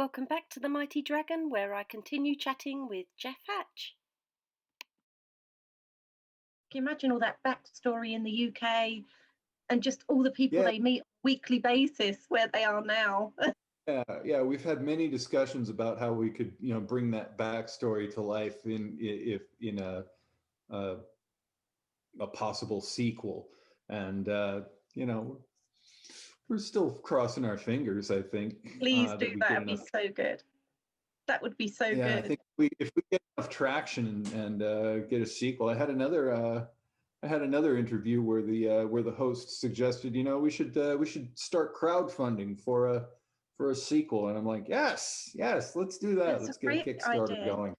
Welcome back to the Mighty Dragon, where I continue chatting with Jeff Hatch. Can you imagine all that backstory in the UK and just all the people they meet on a weekly basis where they are now? Yeah, we've had many discussions about how we could, bring that backstory to life in a possible sequel, and we're still crossing our fingers. I think. Please do. That'd be so good. That would be so good. I think if we get enough traction and get a sequel. I had another interview where the host suggested, we should start crowdfunding for a sequel, and I'm like, yes, let's do that. Let's get a Kickstarter going.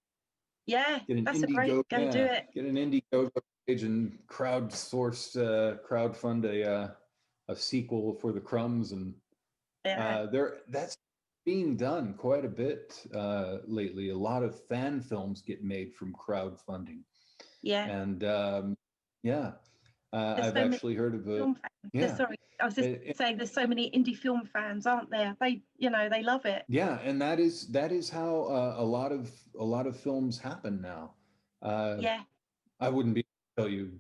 Yeah, that's a great. Gonna do it. Get an Indiegogo page and crowdfund a sequel for the Crumbs, and that's being done quite a bit lately. A lot of fan films get made from crowdfunding. Yeah. And I've actually heard of a Sorry, I was just saying there's so many indie film fans, aren't there? They love it. Yeah, and that is how a lot of films happen now. I wouldn't be able to tell you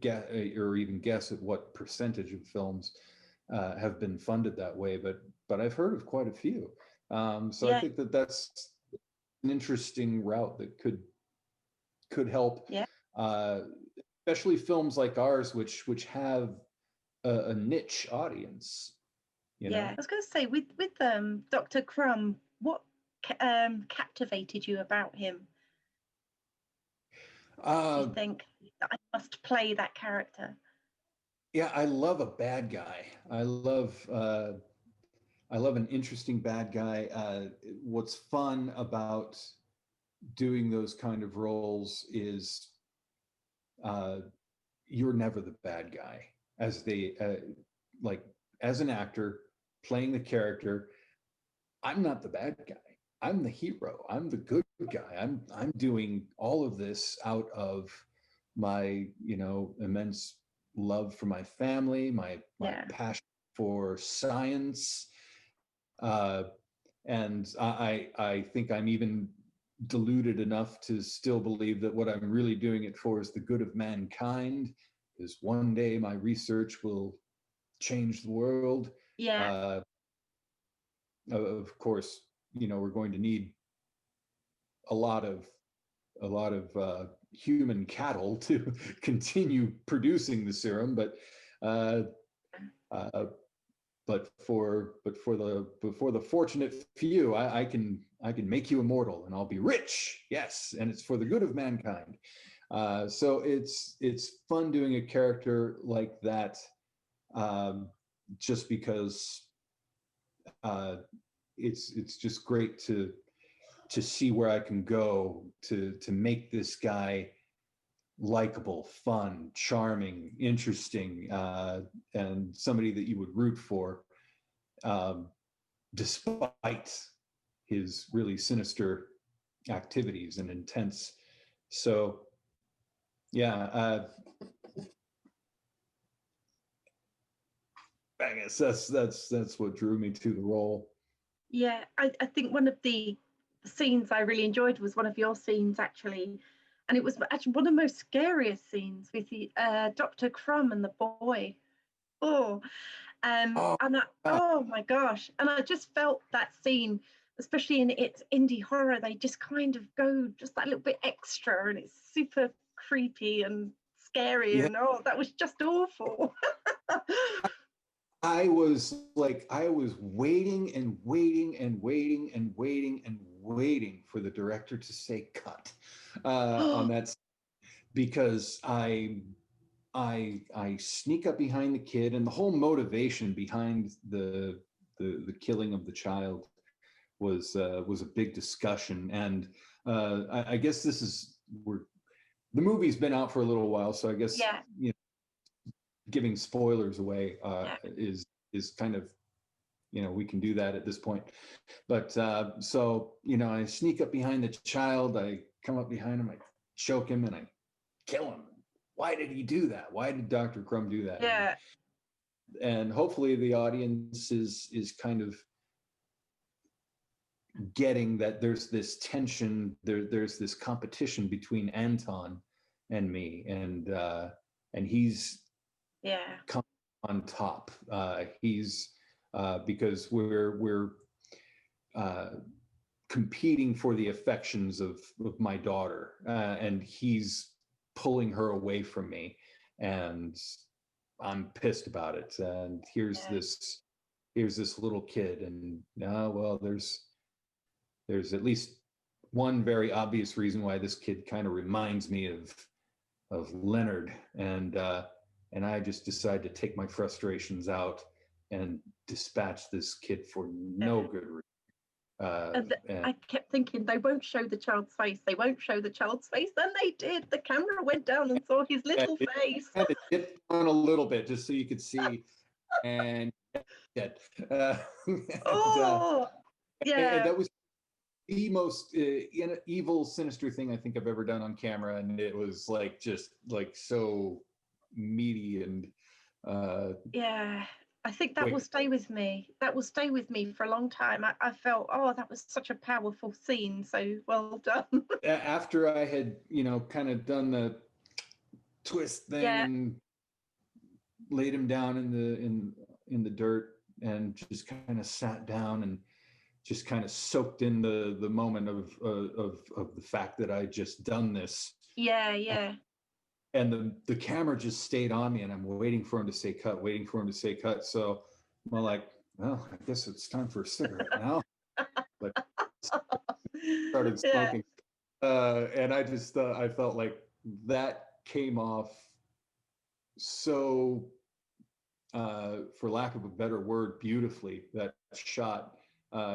or even guess at what percentage of films have been funded that way, but I've heard of quite a few. I think that's an interesting route that could help. Especially films like ours, which have a niche audience. I was going to say with Dr. Crumb, what captivated you about him? Do you think I must play that character? Yeah, I love a bad guy. I love an interesting bad guy. What's fun about doing those kind of roles is you're never the bad guy. As an actor playing the character, I'm not the bad guy. I'm the hero. I'm the good guy. I'm doing all of this out of my immense love for my family, my passion for science, and I think I'm even deluded enough to still believe that what I'm really doing it for is the good of mankind, because one day my research will change the world. Of course, we're going to need a lot of human cattle to continue producing the serum, but for the fortunate few, I can make you immortal and I'll be rich. Yes, and it's for the good of mankind. So it's fun doing a character like that, just because it's just great to see where I can go to make this guy likable, fun, charming, interesting, and somebody that you would root for, despite his really sinister activities and intents. So, I guess that's what drew me to the role. Yeah, I think one of the scenes I really enjoyed was one of your scenes, actually. And it was actually one of the most scariest scenes with the Dr. Crumb and the boy. Oh my gosh. And I just felt that scene, especially in its indie horror, they just kind of go just that little bit extra, and it's super creepy and scary. And that was just awful. I was waiting and waiting and waiting and waiting and waiting for the director to say cut on that, because I sneak up behind the kid, and the whole motivation behind the killing of the child was a big discussion. And I guess the movie's been out for a little while, so I guess giving spoilers away is kind of, we can do that at this point. But so I sneak up behind the child, I come up behind him, I choke him, and I kill him. Why did he do that? Why did Dr. Crumb do that? And hopefully the audience is kind of getting that there's this tension, there's this competition between Anton and me, and he's come on top. He's because we're competing for the affections of my daughter, and he's pulling her away from me, and I'm pissed about it. And here's this little kid, and well, there's at least one very obvious reason why this kid kind of reminds me of Leonard, and I just decided to take my frustrations out and dispatch this kid for no good reason. And I kept thinking, they won't show the child's face. They won't show the child's face. Then they did. The camera went down and saw his little face. Kind of dipped on a little bit just so you could see, and dead. And that was the most evil, sinister thing I think I've ever done on camera, and it was like just like so meaty and I think that will stay with me. That will stay with me for a long time. I felt, that was such a powerful scene. So well done. After I had, kind of done the twist thing and laid him down in the dirt and just kind of sat down and just kind of soaked in the moment of the fact that I just done this. And the camera just stayed on me, and I'm waiting for him to say cut, So I'm like, well, I guess it's time for a cigarette now. But started smoking. And I just, I felt like that came off so, for lack of a better word, beautifully, that shot,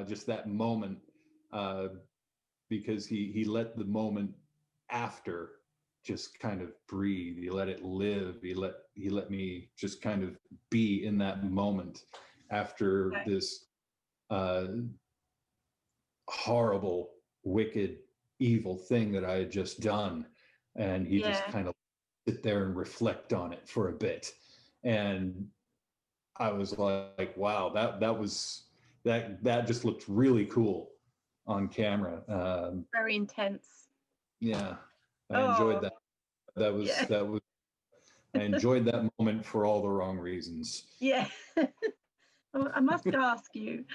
just that moment, because he let the moment after just kind of breathe. He let it live. He let me just kind of be in that moment after this horrible, wicked, evil thing that I had just done. And he just kind of sit there and reflect on it for a bit. And I was like, wow, that just looked really cool on camera. Very intense. Yeah. I enjoyed that. That was I enjoyed that moment for all the wrong reasons. Yeah. I must ask you,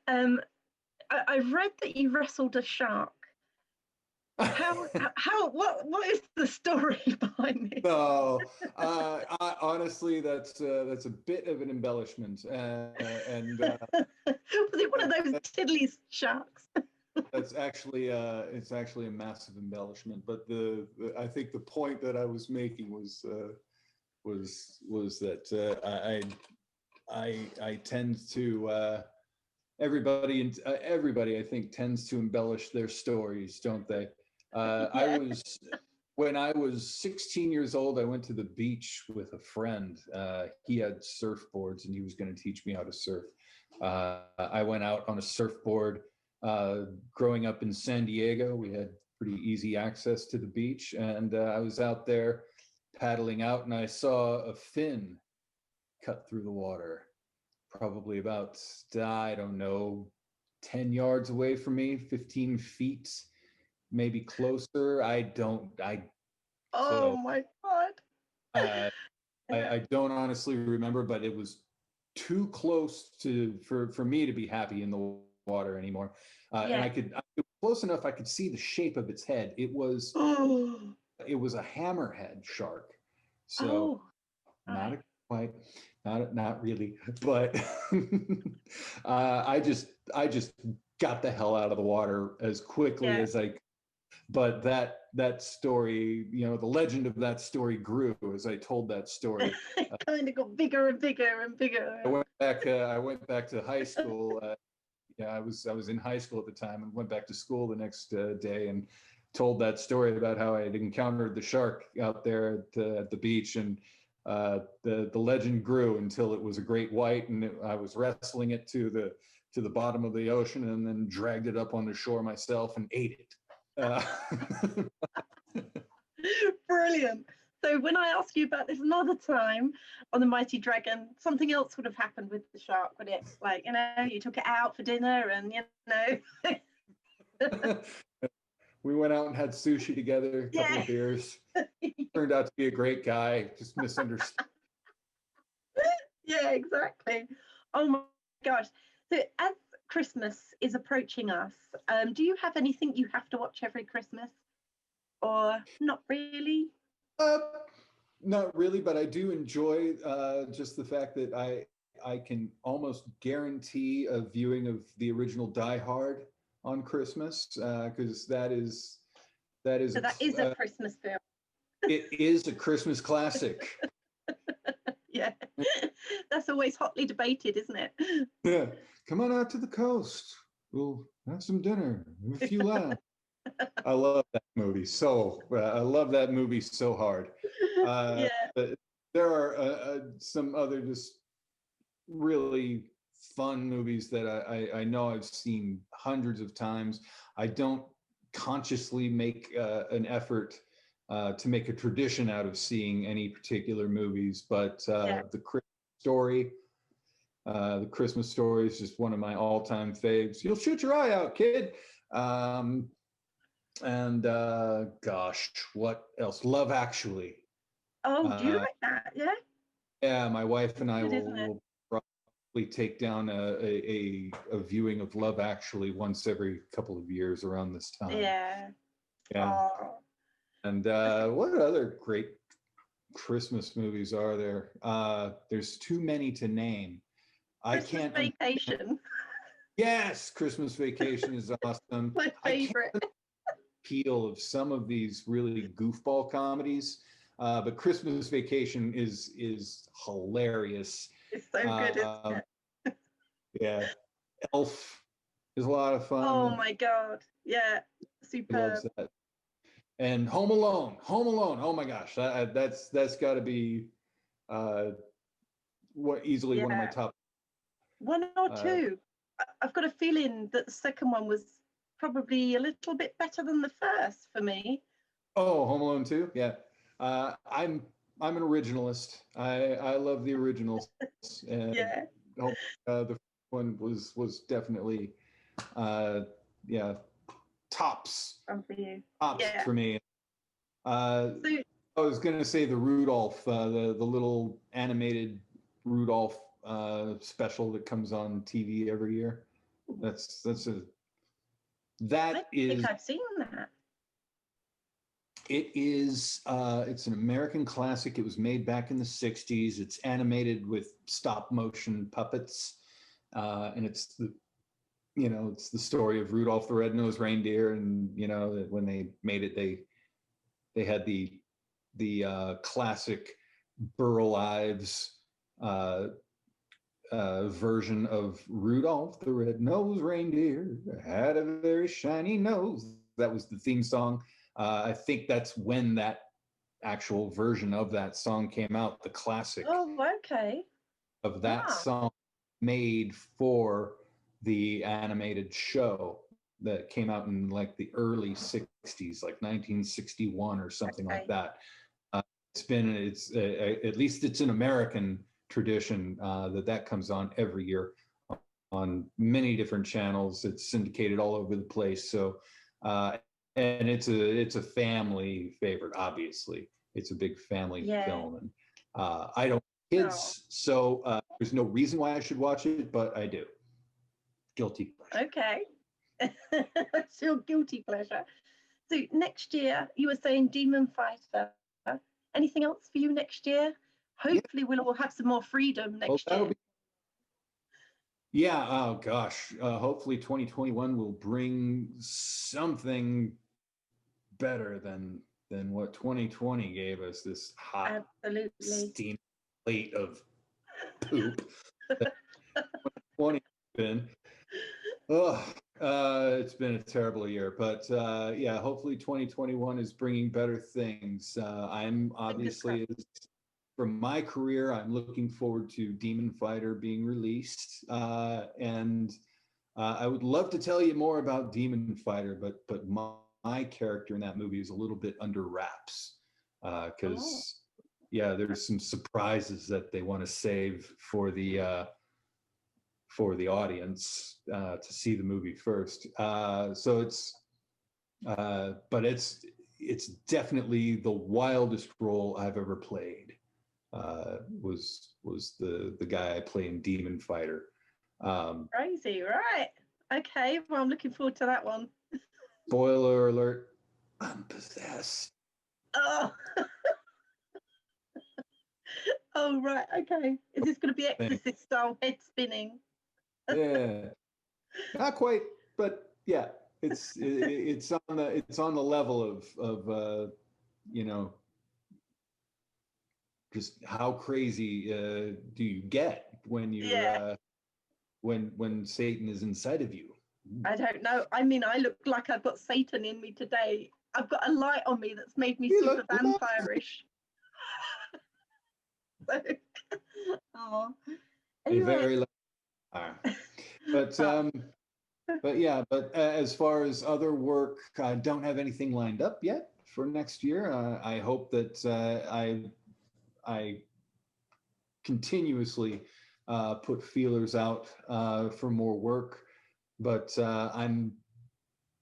I've read that you wrestled a shark. What is the story behind it? No, honestly, that's a bit of an embellishment, and was it one of those tiddly sharks? That's actually it's actually a massive embellishment. But I think the point that I was making was that I tend to everybody I think tends to embellish their stories, don't they? When I was 16 years old, I went to the beach with a friend. He had surfboards and he was going to teach me how to surf. I went out on a surfboard. Growing up in San Diego, we had pretty easy access to the beach, and I was out there paddling out, and I saw a fin cut through the water, probably about, I don't know, 10 yards away from me, 15 feet, maybe closer. My God. I don't honestly remember, but it was too close for me to be happy in the water anymore. And it was close enough I could see the shape of its head. It was a hammerhead shark. So not quite, not really, but I just got the hell out of the water as quickly as I could. But that story, the legend of that story grew as I told that story. It kind of got bigger and bigger and bigger. I went back to high school. I was in high school at the time, and went back to school the next day and told that story about how I had encountered the shark out there at the beach, and the legend grew until it was a great white, and I was wrestling it to the bottom of the ocean, and then dragged it up on the shore myself and ate it. Brilliant. So when I ask you about this another time on the Mighty Dragon, something else would have happened with the shark, would it? Like, you took it out for dinner and, We went out and had sushi together, a couple Yeah. of beers. Turned out to be a great guy, just misunderstood. Yeah, exactly. Oh my gosh. So as Christmas is approaching us, do you have anything you have to watch every Christmas or not really? Uh, Not really, but I do enjoy just the fact that I can almost guarantee a viewing of the original Die Hard on Christmas, because that is So that is a Christmas film. it is a Christmas classic. Yeah. That's always hotly debated, isn't it? Yeah, come on out to the coast. We'll have some dinner, a few laughs. I love that movie so. I love that movie so hard. Yeah. But there are some other just really fun movies that I know I've seen hundreds of times. I don't consciously make an effort to make a tradition out of seeing any particular movies, but Yeah. the Christmas Story is just one of my all-time faves. You'll shoot your eye out, kid. And gosh, what else? Love Actually. Oh, do you Uh, like that? Yeah. yeah, my wife and I Good, isn't it? will probably take down a viewing of Love Actually once every couple of years around this time. Yeah. Yeah. Oh, And what other great Christmas movies are there? There's too many to name. I Christmas can't. Vacation. Yes, Christmas Vacation is awesome. My I can't favorite. appeal of some of these really goofball comedies, but Christmas Vacation is hilarious. It's so good, isn't Um, it? yeah, Elf is a lot of Oh fun. my God. Yeah. He loves Superb. that. And Home Alone, Home Alone. Oh my gosh, that's got to be uh, what easily one of my Yeah. top. One or Uh, two. I've got a feeling that the second one was probably a little bit better than the first for me. oh, Home Alone 2. Yeah, uh, I'm I'm an originalist. I love the originals, and Yeah. the first one was definitely uh, yeah, tops One for you. tops Yeah. for me. Uh, So, I was gonna say the Rudolph, the little animated Rudolph special that comes on TV every year. That's a I that think is I've seen that. it is it's an American classic. It was made back in the '60s. It's animated with stop motion puppets, and it's the story of Rudolph the Red-Nosed Reindeer, and that when they made it, they had the classic Burl Ives uh, version of Rudolph the Red-Nosed Reindeer had a very shiny nose. That was the theme song. I think that's when that actual version of that song came out, the classic Oh, okay. of that Ah, song made for the animated show that came out in like the early 60s, like 1961 or something like okay. that. It's at least it's an American tradition that comes on every year on many different channels. It's syndicated all over the place. So, and it's a family favorite. Obviously, it's a big family Yeah. film, and I don't have Oh, kids, so there's no reason why I should watch it, but I do. Guilty pleasure. okay. It's your guilty pleasure. So next year, you were saying Demon Fighter. Anything else for you next year? Yeah. Hopefully, we'll all have some more freedom Well, next that'll year. be. Yeah. Oh gosh. Hopefully, 2021 will bring something better than what 2020 gave us. This hot, Absolutely. steam plate of poop that 2020 has been. Oh, it's been a terrible year, but yeah, hopefully 2021 is bringing better things. I'm Fingers crossed. obviously, from my career, I'm looking forward to Demon Fighter being released, and I would love to tell you more about Demon Fighter, but my character in that movie is a little bit under wraps Oh, because yeah, there's some surprises that they want to save for the audience to see the movie first. So but it's definitely the wildest role I've ever played. Was the guy I play in Demon Fighter. Crazy, right? Okay, well, I'm looking forward to that one. Spoiler alert: I'm possessed. Oh, oh, right. Okay, is this going to be Exorcist style head spinning? Yeah, not quite, but yeah, it's on the level of you know, just how crazy do you get when you're Yeah. when Satan is inside of you? I don't know. I mean, I look like I've got Satan in me today. I've got a light on me that's made me You super look vampire-ish. So, oh. a Anyway. very but yeah, but as far as other work, I don't have anything lined up yet for next year. I hope that I continuously put feelers out for more work, but I'm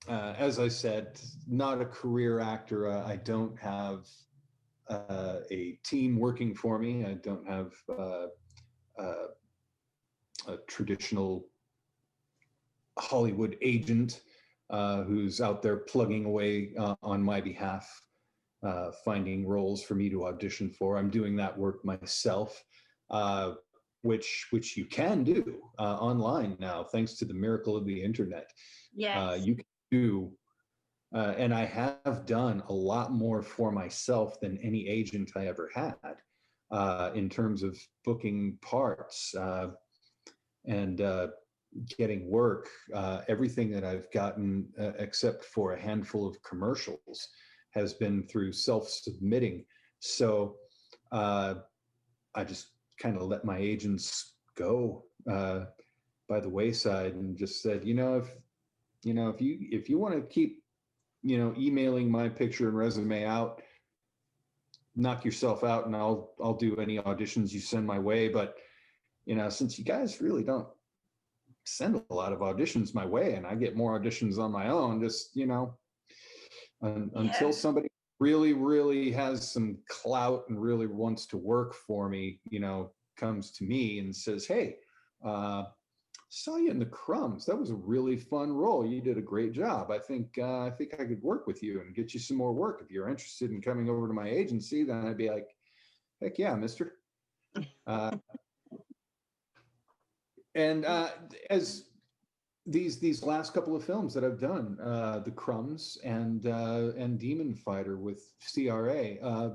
as I said, not a career actor. I don't have a team working for me. I don't have a traditional Hollywood agent who's out there plugging away on my behalf, finding roles for me to audition for. I'm doing that work myself, which you can do online now, thanks to the miracle of the internet. Yes. You can do, and I have done a lot more for myself than any agent I ever had in terms of booking parts and getting work. Everything that I've gotten, except for a handful of commercials, has been through self-submitting. So I just kind of let my agents go by the wayside and just said, if you want to keep, emailing my picture and resume out, knock yourself out, and I'll do any auditions you send my way. But since you guys really don't send a lot of auditions my way, and I get more auditions on my own, just until somebody really, really has some clout and really wants to work for me, comes to me and says, hey, saw you in the Crumbs. That was a really fun role. You did a great job. I think I could work with you and get you some more work. If you're interested in coming over to my agency, then I'd be like, heck yeah, mister. And as these last couple of films that I've done, The Crumbs and Demon Fighter with CRA,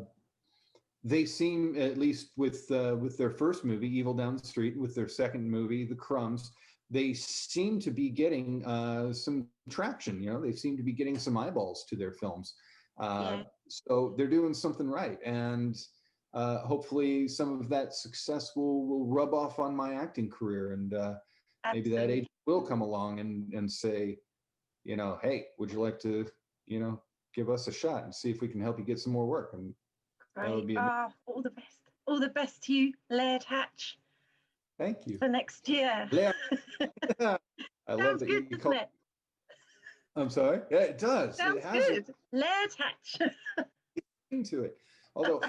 they seem, at least with their first movie, Evil Down the Street, with their second movie, The Crumbs, they seem to be getting some traction. They seem to be getting some eyeballs to their films. So they're doing something right, and hopefully some of that success will rub off on my acting career, and maybe that agent will come along and say, hey, would you like to, give us a shot and see if we can help you get some more work? And that would be all the best. All the best to you, Laird Hatch. Thank you. For next year. I love that you call it. I'm sorry. Yeah, it does. Sounds good. Laird Hatch. Into it. Although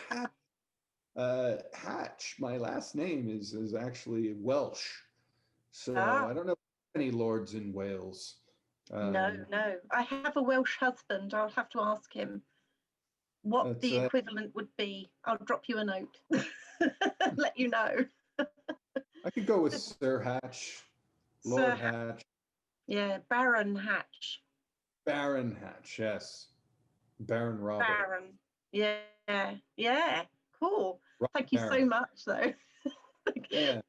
Hatch, my last name is actually Welsh. So I don't know any lords in Wales. No. I have a Welsh husband. I'll have to ask him what the equivalent would be. I'll drop you a note. Let you know. I could go with Sir Hatch, Lord Hatch. Yeah, Baron Hatch. Baron Hatch, yes. Baron Robert. Baron. Yeah. Cool. Thank you so much, though.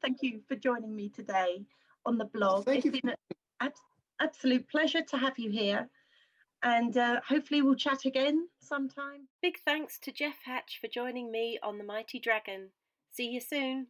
Thank you for joining me today on the blog. It's been an absolute pleasure to have you here. And hopefully we'll chat again sometime. Big thanks to Jeff Hatch for joining me on The Mighty Dragon. See you soon.